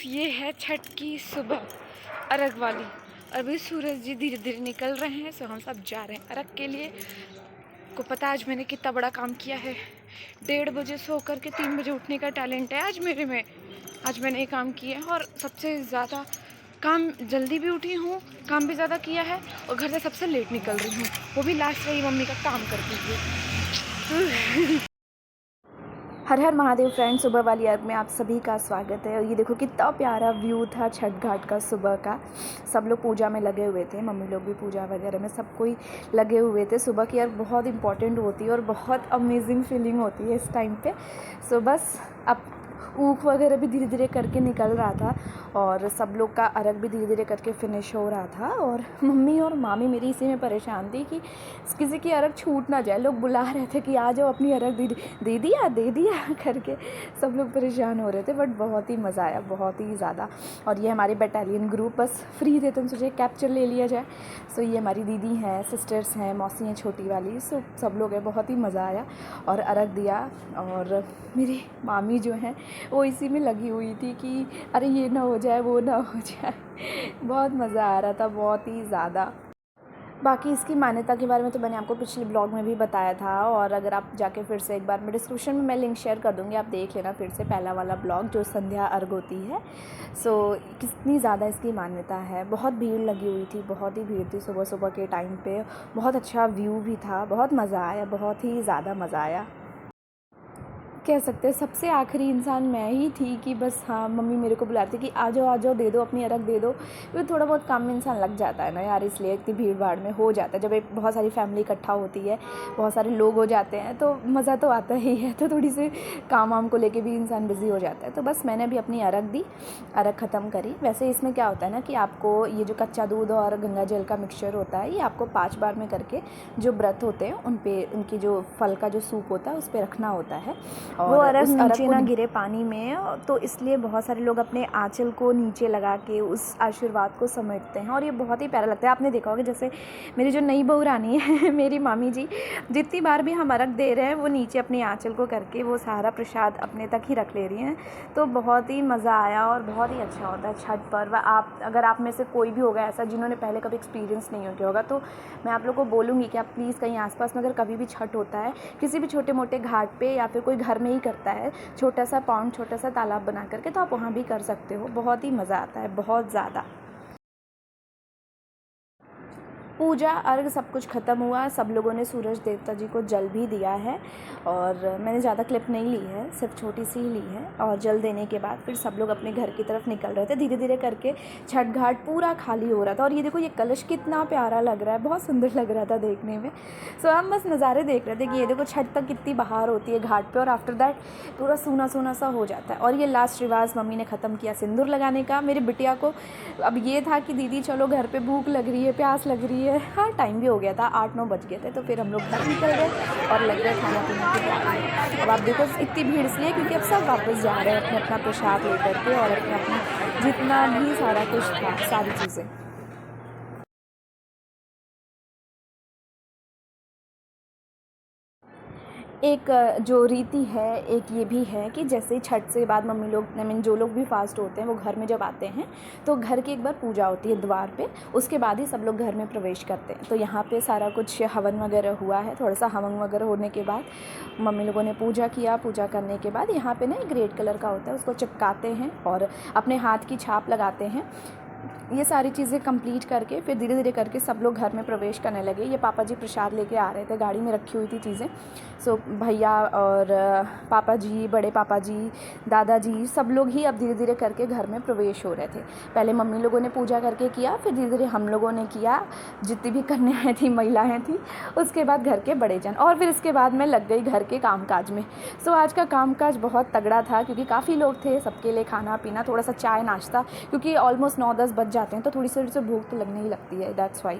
ये है छठ की सुबह, अर्घ वाली। अभी सूरज जी धीरे धीरे निकल रहे हैं, सो हम सब जा रहे हैं अर्घ के लिए। को पता है आज मैंने कितना बड़ा काम किया है। 1:30 बजे सो कर के 3 बजे उठने का टैलेंट है आज मेरे में। आज मैंने ये काम किया है और सबसे ज़्यादा काम जल्दी भी उठी हूँ, काम भी ज़्यादा किया है और घर से सबसे लेट निकल रही हूँ, वो भी लास्ट रही मम्मी का काम करती हुई। हर हर महादेव फ्रेंड, सुबह वाली अर्घ में आप सभी का स्वागत है। और ये देखो कितना प्यारा व्यू था छठ घाट का सुबह का। सब लोग पूजा में लगे हुए थे, मम्मी लोग भी पूजा वगैरह में सब कोई लगे हुए थे। सुबह की अर्घ बहुत इंपॉर्टेंट होती है और बहुत अमेजिंग फीलिंग होती है इस टाइम पे। सो बस अब ऊख वगैरह भी धीरे धीरे करके निकल रहा था और सब लोग का अर्घ भी धीरे धीरे करके फिनिश हो रहा था। और मम्मी और मामी मेरी इसी में परेशान थी कि किसी की अर्घ छूट ना जाए। लोग बुला रहे थे कि आ जाओ अपनी अर्घ दे दिया करके सब लोग परेशान हो रहे थे। बट बहुत ही मज़ा आया, बहुत ही ज़्यादा। और ये हमारे बटालियन ग्रुप बस फ्री थे तो सोचे कैप्चर ले लिया जाए। सो ये हमारी दीदी हैं, सिस्टर्स हैं, मौसी हैं छोटी वाली, सो सब लोग हैं। बहुत ही मज़ा आया और अर्घ दिया। और मेरी मामी जो हैं वो इसी में लगी हुई थी कि अरे ये ना हो जाए, वो ना हो जाए। बहुत मज़ा आ रहा था, बहुत ही ज़्यादा। बाकी इसकी मान्यता के बारे में तो मैंने आपको पिछले ब्लॉग में भी बताया था। और अगर आप जाके फिर से एक बार, मैं डिस्क्रिप्शन में मैं लिंक शेयर कर दूँगी, आप देख लेना फिर से पहला वाला ब्लॉग जो संध्या अर्घ होती है। सो कितनी ज़्यादा इसकी मान्यता है। बहुत भीड़ लगी हुई थी, बहुत ही भीड़ थी सुबह सुबह के टाइम पे। बहुत अच्छा व्यू भी था, बहुत मज़ा आया, बहुत ही ज़्यादा मज़ा आया। कह सकते हैं सबसे आखिरी इंसान मैं ही थी कि बस हाँ मम्मी मेरे को बुलाती कि आ जाओ दे दो अपनी अर्घ दे दो। फिर थोड़ा बहुत काम में इंसान लग जाता है ना यार, इसलिए इतनी भीड़ भाड़ में हो जाता है। जब एक बहुत सारी फैमिली इकट्ठा होती है, बहुत सारे लोग हो जाते हैं तो मज़ा तो आता ही है। तो थोड़ी सी काम वाम को लेके भी इंसान बिज़ी हो जाता है। तो बस मैंने भी अपनी अर्घ दी, अर्घ ख़त्म करी। वैसे इसमें क्या होता है ना कि आपको ये जो कच्चा दूध और गंगा जल का मिक्सचर होता है, ये आपको 5 बार में करके जो व्रत होते हैं उन पे, उनकी जो फल का जो सूप होता है उस पर रखना होता है। और वो अर्घ नीचे ना गिरे पानी में, तो इसलिए बहुत सारे लोग अपने आंचल को नीचे लगा के उस आशीर्वाद को समेटते हैं। और ये बहुत ही प्यारा लगता है। आपने देखा होगा जैसे मेरी जो नई बहू रानी है मेरी मामी जी, जितनी बार भी हम अर्घ दे रहे हैं वो नीचे अपनी आंचल को करके वो सारा प्रसाद अपने तक ही रख ले रही हैं। तो बहुत ही मज़ा आया और बहुत ही अच्छा होता है छठ पर्व। आप अगर आप में से कोई भी होगा ऐसा जिन्होंने पहले कभी एक्सपीरियंस नहीं किया होगा, तो मैं आप लोग को बोलूँगी कि आप प्लीज़ कहीं आसपास में अगर कभी भी छठ होता है किसी भी छोटे मोटे घाट पे या फिर कोई घर में ही करता है, छोटा सा पॉन्ड, छोटा सा तालाब बना करके, तो आप वहाँ भी कर सकते हो। बहुत ही मज़ा आता है, बहुत ज़्यादा। पूजा अर्घ सब कुछ ख़त्म हुआ। सब लोगों ने सूरज देवता जी को जल भी दिया है और मैंने ज़्यादा क्लिप नहीं ली है, सिर्फ छोटी सी ही ली है। और जल देने के बाद फिर सब लोग अपने घर की तरफ निकल रहे थे। धीरे धीरे करके छठ घाट पूरा खाली हो रहा था। और ये देखो ये कलश कितना प्यारा लग रहा है, बहुत सुंदर लग रहा था देखने में। सो हम बस नज़ारे देख रहे थे कि ये देखो छठ तक कितनी बहार होती है घाट पर और आफ्टर दैट पूरा सूना सूना सा हो जाता है। और ये लास्ट रिवाज मम्मी ने ख़त्म किया सिंदूर लगाने का। मेरी बिटिया को अब ये था कि दीदी चलो घर पे भूख लग रही है, प्यास लग रही है। हाँ टाइम भी हो गया था, 8-9 बज गए थे। तो फिर हम लोग घर निकल गए और लग गए खाना पीने की तैयारी। अब आप देखो इतनी भीड़ इसलिए क्योंकि अब सब वापस जा रहे हैं अपना अपना प्रसाद लेकर के और अपना अपना जितना भी सारा कुछ था, सारी चीज़ें। एक जो रीति है, एक ये भी है कि जैसे छठ से बाद मम्मी लोग, आई मीन जो लोग भी फास्ट होते हैं वो घर में जब आते हैं तो घर की एक बार पूजा होती है द्वार पे, उसके बाद ही सब लोग घर में प्रवेश करते हैं। तो यहाँ पे सारा कुछ हवन वगैरह हुआ है। थोड़ा सा हवन वगैरह होने के बाद मम्मी लोगों ने पूजा किया। पूजा करने के बाद यहाँ पे ना एक रेड कलर का होता है, उसको चिपकाते हैं और अपने हाथ की छाप लगाते हैं। ये सारी चीज़ें कंप्लीट करके फिर धीरे धीरे करके सब लोग घर में प्रवेश करने लगे। ये पापा जी प्रसाद लेके आ रहे थे, गाड़ी में रखी हुई थी चीज़ें। सो भैया और पापा जी, बड़े पापा जी, दादाजी, सब लोग ही अब धीरे धीरे करके घर में प्रवेश हो रहे थे। पहले मम्मी लोगों ने पूजा करके किया, फिर धीरे धीरे हम लोगों ने किया, जितनी भी कन्याएँ थी, महिलाएँ थी, उसके बाद घर के बड़े जन, और फिर इसके बाद मैं लग गई घर के कामकाज में। सो आज का कामकाज बहुत तगड़ा था क्योंकि काफ़ी लोग थे, सबके लिए खाना पीना, थोड़ा सा चाय नाश्ता, क्योंकि ऑलमोस्ट 9-10 बज जाते हैं तो थोड़ी सी भूख तो लगने ही लगती है, दैट्स वाई।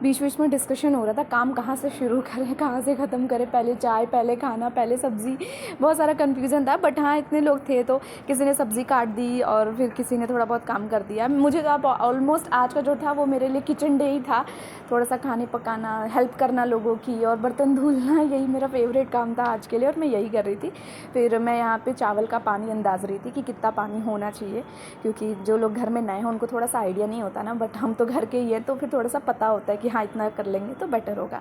बीच बीच में डिस्कशन हो रहा था काम कहाँ से शुरू करें, कहाँ से ख़त्म करें, पहले चाय, पहले खाना, पहले सब्ज़ी, बहुत सारा कन्फ्यूज़न था। बट हाँ, इतने लोग थे तो किसी ने सब्ज़ी काट दी और फिर किसी ने थोड़ा बहुत काम कर दिया। मुझे तो अब ऑलमोस्ट आज का जो था वो मेरे लिए किचन डे ही था। थोड़ा सा खाने पकाना, हेल्प करना लोगों की और बर्तन धुलना, यही मेरा फेवरेट काम था आज के लिए और मैं यही कर रही थी। फिर मैं यहाँ पे चावल का पानी अंदाज़ रही थी कि कितना पानी होना चाहिए, क्योंकि जो लोग घर में नए हैं उनको थोड़ा सा आइडिया नहीं होता ना, बट हम तो घर के ही हैं तो फिर थोड़ा सा पता होता है कि हाँ इतना कर लेंगे तो बेटर होगा।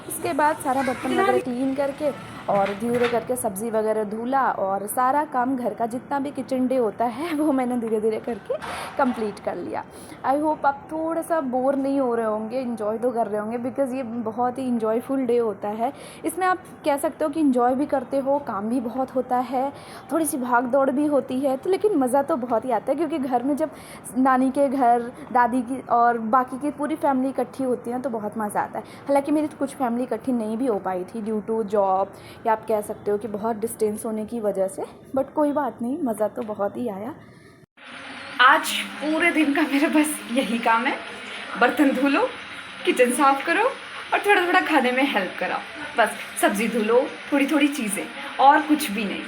उसके बाद सारा बर्तन वगैरह क्लीन करके और धीरे करके सब्ज़ी वगैरह धुला और सारा काम घर का जितना भी किचन डे होता है वो मैंने धीरे धीरे करके कंप्लीट कर लिया। आई होप आप थोड़ा सा बोर नहीं हो रहे होंगे, इन्जॉय तो कर रहे होंगे, बिकॉज़ ये बहुत ही इन्जॉयफुल डे होता है। इसमें आप कह सकते हो कि इन्जॉय भी करते हो, काम भी बहुत होता है, थोड़ी सी भाग दौड़ भी होती है, तो लेकिन मज़ा तो बहुत ही आता है, क्योंकि घर में जब नानी के घर, दादी की और बाकी की पूरी फैमिली इकट्ठी होती है तो बहुत मज़ा आता है। हालांकि मेरी कुछ फैमिली इकट्ठी नहीं भी हो पाई थी ड्यू टू जॉब, या आप कह सकते हो कि बहुत डिस्टेंस होने की वजह से, बट कोई बात नहीं, मज़ा तो बहुत ही आया। आज पूरे दिन का मेरा बस यही काम है, बर्तन धुलो, किचन साफ़ करो और थोड़ा थोड़ा खाने में हेल्प कराओ, बस सब्ज़ी धुलो, थोड़ी थोड़ी चीज़ें, और कुछ भी नहीं।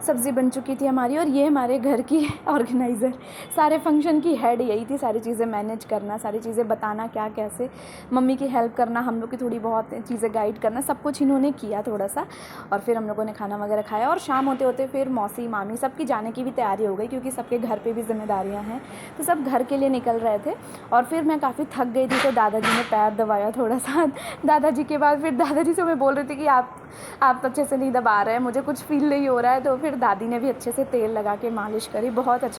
सब्ज़ी बन चुकी थी हमारी और ये हमारे घर की ऑर्गेनाइज़र, सारे फंक्शन की हेड यही थी, सारी चीज़ें मैनेज करना, सारी चीज़ें बताना क्या कैसे, मम्मी की हेल्प करना, हम लोग की थोड़ी बहुत चीज़ें गाइड करना, सब कुछ इन्होंने किया थोड़ा सा। और फिर हम लोगों ने खाना वगैरह खाया और शाम होते होते फिर मौसी, मामी सबकी जाने की भी तैयारी हो गई, क्योंकि सबके घर पर भी जिम्मेदारियाँ हैं, तो सब घर के लिए निकल रहे थे। और फिर मैं काफ़ी थक गई थी तो दादाजी ने पैर दबाया थोड़ा सा। दादाजी के बाद फिर दादाजी से मैं बोल रही थी कि आप तो अच्छे से नहीं दबा रहे हैं, मुझे कुछ फील नहीं हो रहा है, तो फिर दादी ने भी अच्छे से तेल लगा के मालिश करी, बहुत अच्छा।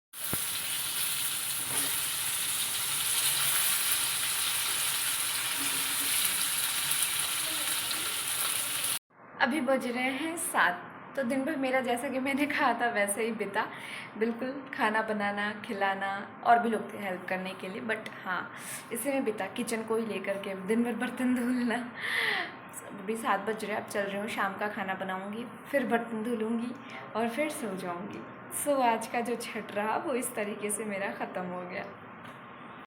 अभी बज रहे हैं 7, तो दिन भर मेरा जैसा कि मैंने कहा था वैसे ही बीता, बिल्कुल खाना बनाना, खिलाना, और भी लोग थे हेल्प करने के लिए, बट हाँ इसी में बीता, किचन को ही लेकर के दिन भर बर्तन धुलना। अभी 7 बज रहे, अब चल रही हूँ, शाम का खाना बनाऊँगी, फिर बर्तन धुलूँगी और फिर सो जाऊँगी। सो आज का जो छठ रहा वो इस तरीके से मेरा ख़त्म हो गया।